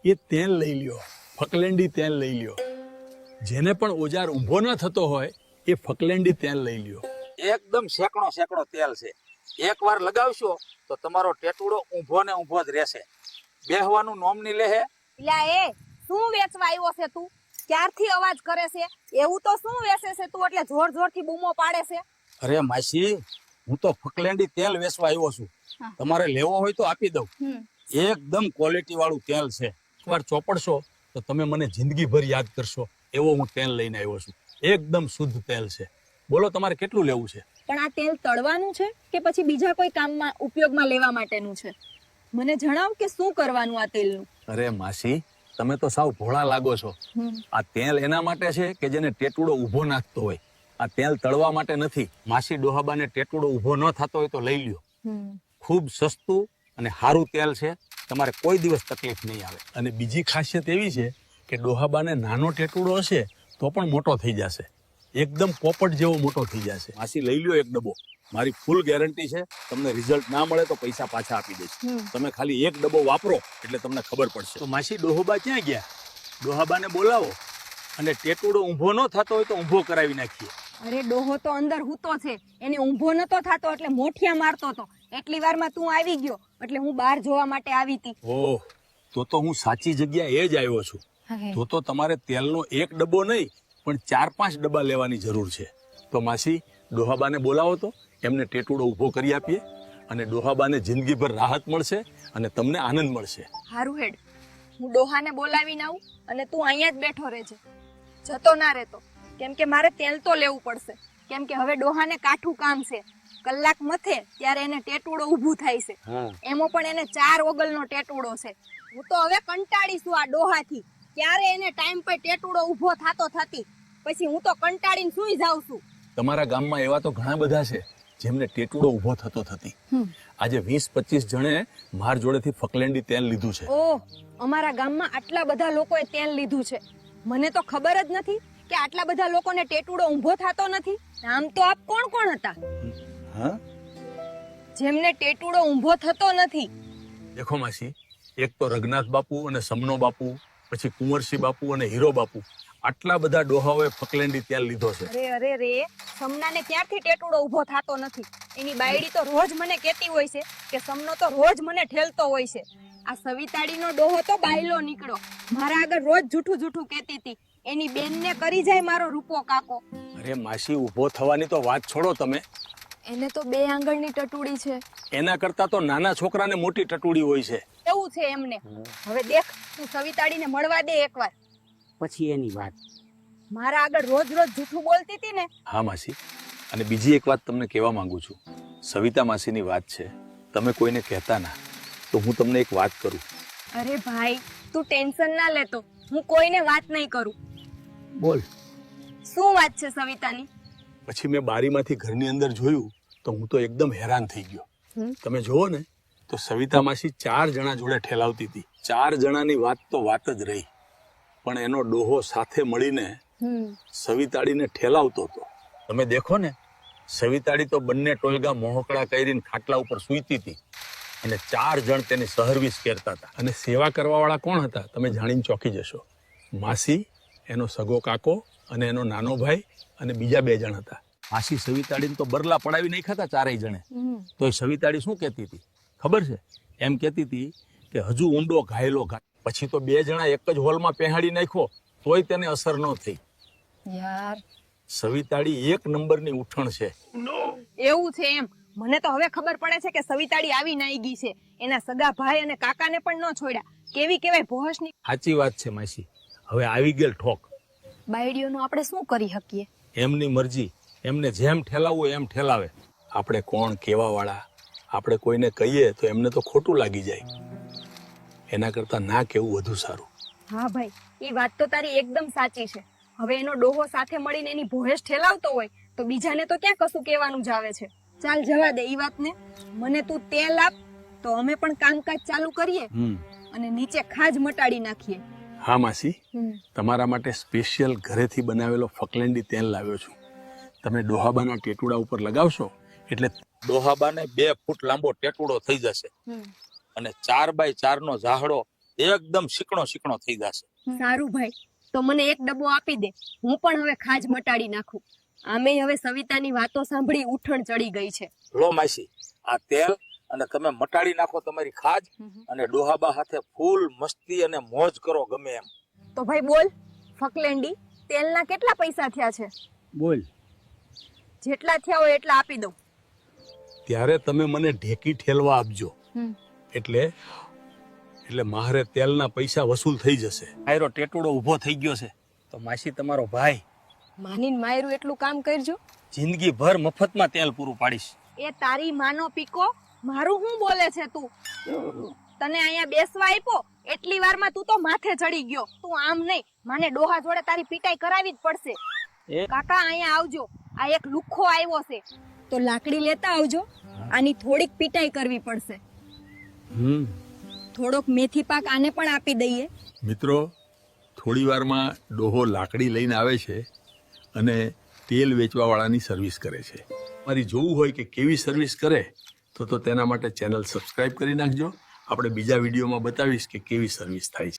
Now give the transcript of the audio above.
એ તેલ લઈ લ્યો, ફકલેન્ડી તેલ લઈ લ્યો. જેને પણ ઓજાર ઊભો ન થતો હોય એ ફકલેન્ડી તેલ લઈ લ્યો. એકદમ સેકડો તેલ છે. એકવાર લગાવશો તો તમારો ટેટુડો ઊભો ને ઊભો જ રહેશે. બેહવાનું નોમ ની લેહે. લા એ શું વેચવા આવ્યો છે તું? ક્યારથી અવાજ કરે છે? એવું તો શું વેચે છે તું એટલે જોર જોરથી બૂમો પાડે છે? અરે માસી, હું તો ફકલેન્ડી તેલ વેચવા આવ્યો છું. તમારે લેવો હોય તો આપી દઉં. એકદમ ક્વોલિટી વાળું તેલ છે. એકવાર ચોપડશો તો તમે મને જિંદગીભર યાદ કરશો એવો હું તેલ લઈને આવ્યો છું. એકદમ શુદ્ધ તેલ છે. બોલો તમારે કેટલું લેવું છે? પણ આ તેલ તળવાનું છે કે પછી બીજા કોઈ કામમાં ઉપયોગમાં લેવા માટેનું છે? મને જણાવ કે શું કરવાનું આ તેલનું? અરે માસી, તમે તો સાવ ભોળા લાગો છો. આ તેલ એના માટે છે કે જેને ટેટુડો ઊભો નાખતો હોય. આ તેલ તળવા માટે નથી. માસી ડોહાબાને ટેટુડો ઊભો ન થતો હોય તો લઈ લ્યો. ખૂબ સસ્તું અને સારું તેલ છે. તમારે કોઈ દિવસ તકલીફ નહીં આવે. અને બીજી ખાસિયત એવી છે કે ડોહાબાને નાનો ટેટુડો હશે તો પણ મોટો થઈ જશે. એકદમ પોપટ જેવો મોટો થઈ જશે. માસી લઈ લ્યો એક ડબ્બો. મારી ફૂલ ગેરંટી છે. તમને રિઝલ્ટ ના મળે તો પૈસા પાછા આપી દઈશ. તમે ખાલી એક ડબ્બો વાપરો એટલે તમને ખબર પડશે. તો માસી ડોહાબા ક્યાં ગયા? ડોહાબાને બોલાવો અને ટેટુડો ઊભો ન થતો હોય તો ઊભો કરાવી નાખીએ. અરે ડોહો તો અંદર હૂતો છે, એને ઊંભો નતો થાતો એટલે મોઠિયા મારતો હતો. એટલી વારમાં તું આવી ગયો એટલે હું બહાર જોવા માટે આવી હતી. ઓહ, તો હું સાચી જગ્યાએ જ આવ્યો છું. તો તમારે તેલનો એક ડબ્બો નહીં પણ 4-5 ડબ્બા લેવાની જરૂર છે. તો માસી ડોહાબાને બોલાવો તો એમને ટેટુડો ઊભો કરી આપીએ અને ડોહાબાને જિંદગીભર રાહત મળશે અને તમને આનંદ મળશે. હારું હેડ, હું ડોહાને બોલાવીને આવું અને તું અહીંયા જ બેઠો રહેજે, જતો ના રહેતો. કેમ કે મારે તેલ તો લેવું પડશે. કેમ કે હવે ડોહાને કાઠું કામ છે. કલાક મથે ત્યારે એને ટેટુડો ઊભું થાય છે. એમાં પણ એને 4 ઓગલનો ટેટુડો છે. હું તો હવે કંટાળી છું આ ડોહાથી. ક્યારે એને ટાઈમ પર ટેટુડો ઊભો થાતો થતી, પછી હું તો કંટાળીને સૂઈ જાઉં છું. તમારા ગામમાં એવા તો ઘણા બધા છે જેમને ટેટુડો ઊભો થતો થતી. આજે 20-25 જણે માર જોડેથી ફકલેન્ડી તેલ લીધું છે. ઓહ, અમારા ગામમાં આટલા બધા લોકોએ તેલ લીધું છે. મને તો ખબર જ નથી કે આટલા બધા લોકોને ટેટુડો ઊભો થતો નથી. નામ તો આપ કોણ કોણ હતા જેમને ટેટુડો ઊભો થતો નથી? દેખો માસી, એક તો રઘનાથ બાપુ અને સમનો બાપુ, પછી કુંવરસિંહ બાપુ અને હીરો બાપુ, આટલા બધા ડોહાઓએ ફકલેન્ડી તેલ લીધો છે. અરે રે, સમનાને ક્યારથી ટેટુડો ઊભો થતો નથી? એની બાયડી તો રોજ મને કહેતી હોય છે કે સમનો તો રોજ મને ઠેલતો હોય છે. આ સવિતાડીનો ડોહો તો બાયલો નીકળો, મારા આગળ રોજ જૂઠું કહેતી હતી. એની બેનને કરી જાય મારો રૂપો કાકો. અરે માસી, ઊભો થવાની તો વાત છોડો તમે. એને તો 2 આંગળની ટટુડી છે. એના કરતા તો નાના છોકરાને મોટી ટટુડી હોય છે. એવું છે એમને. હવે દેખ, તું સવિતાડીને મળવા દે એકવાર, પછી એની વાત. મારા આગળ રોજ જૂઠું બોલતી હતી ને. હા માસી, અને બીજી એક વાત તમને કહેવા માંગુ છું. સવિતા માસીની વાત છે, તમે કોઈને કહેતા ના. તો હું તમને એક વાત કરું. અરે ભાઈ, તું ટેન્શન ના લેતો, હું કોઈને વાત નહીં કરું. બોલ. શું વાત છે સવિતાની? પછી મેં બારીમાંથી ઘરની અંદર જોયું તો હું તો એકદમ હેરાન થઈ ગયો. તમે જુઓ ને તો સવિતા માસી 4 જણા જોડે ઠેલાવતી હતી. 4 જણાની વાત તો વાત જ રહી, પણ એનો ડોહો સાથે મળીને સવિતાડીને ઠેલાવતો હતો. તમે દેખો ને, સવિતાડી તો બંને ટોલગા મોહકડા કરીને ખાટલા ઉપર સૂઈતી હતી અને 4 જણ તેની સહર્વિસ કરતા હતા. અને સેવા કરવા વાળા કોણ હતા તમે જાણીને ચોંકી જશો. માસી, એનો સગો કાકો અને એનો નાનો ભાઈ અને બીજા 2 જણ હતા. માસી સવિતાડીને તો બરલા પડાવી નાખ્યા હતા 4 જણે. તો એ સવિતાડી શું કહેતી હતી ખબર છે? એમ કહેતી હતી કે હજુ ઊંડો ઘાયલો ઘા. પછી તો 2 જણા એક જ હોલમાં પહેરાડી નાખ્યો તોય તેને અસર ન થઈ. યાર, સવિતાડી 1 નંબરની ઉઠણ છે. એવું છે એમ? મને તો હવે ખબર પડે છે કે સવિતાડી આવી નાઈ ગઈ છે. એના સગા ભાઈ અને કાકાને પણ ન છોડ્યા. કેવી કેવાય ભોહસની. સાચી વાત છે માસી. હવે આવી ગયેલ ઠોક. બાયડીઓનું આપણે શું કરી શકીએ? એમની મરજી. એમને જેમ ઠેલાવવું એમ ઠેલાવે. આપણે કોણ કેવા વાળા? આપણે કોઈને કહીએ તો એમને તો ખોટું લાગી જાય. એના કરતા ના કહેવું વધુ સારું. હા ભાઈ, એ વાત તો તારી એકદમ સાચી છે. હવે એનો ડોહો સાથે મળીને એની ભોહેશ ઠેલાવતો હોય તો બીજાને તો ક્યાં કશું કહેવાનું જ આવે છે. ચાલ જવા દે ઈ વાતને. મને તું તેલ આપ તો અમે પણ કામકાજ ચાલુ કરીએ અને નીચે ખાજ મટાડી નાખીએ. હા માસી, તમારા માટે સ્પેશિયલ ઘરેથી બનાવેલો ફકલેન્ડી તેલ લાવ્યો છું. તમે ડોહાબાના ટેટુડા ઉપર લગાવશો એટલે ડોહાબાને 2 ફૂટ લાંબો ટેટુડો થઈ જશે અને 4x4 નો ઝાહડો એકદમ શીકણો થઈ જશે. સારું ભાઈ, તો મને એક ડબ્બો આપી દે, હું પણ હવે ખાજ મટાડી નાખું. આમે હવે સવિતાની વાતો સાંભળી ઉઠણ ચડી ગઈ છે. લો માસી, આ તેલ અને તમે મટાડી નાખો તમારી ખાજ, અને ડોહાબા સાથે ફૂલ મસ્તી અને મોજ કરો ગમે એમ. તો ભાઈ બોલ, ફકલેન્ડી, તેલના કેટલા પૈસા થયા છે? બોલ. જેટલા થયા હોય એટલા આપી દઉં. ત્યારે તમે મને ઢેકી ઠેલવા આપજો. એટલે મારે તેલના પૈસા વસૂલ થઈ જશે. આયરો ટેટુડો ઊભો થઈ ગયો છે તો માસી તમારો ભાઈ માનીને માયરું એટલું કામ કરજો. જિંદગી ભર મફતમાં તેલ પૂરું પાડીશ. એ તારી માનો પીકો, મારું શું બોલે છે તું? તને અહીંયા બેસવા આપ્યો એટલી વારમાં તું તો માથે ચડી ગયો. તું આમ નહીં, માને ડોહા જોડે તારી પીટાઈ કરાવી જ પડશે. કાકા અહીંયા આવજો, આ એક લુખ્ખો આવ્યો છે, તો લાકડી લેતા આવજો. આની થોડીક પીટાઈ કરવી પડશે. થોડોક મેથી પાક આને પણ આપી દઈએ. મિત્રો, થોડી વારમાં ડોહો લાકડી લઈને આવે છે અને તેલ વેચવાવાળાની સર્વિસ કરે છે. મારી જોવું હોય કે કેવી સર્વિસ કરે તો તેના માટે ચેનલ સબસ્ક્રાઇબ કરી નાખજો. આપણે બીજા વિડીયોમાં બતાવીશ કે કેવી સર્વિસ થાય છે.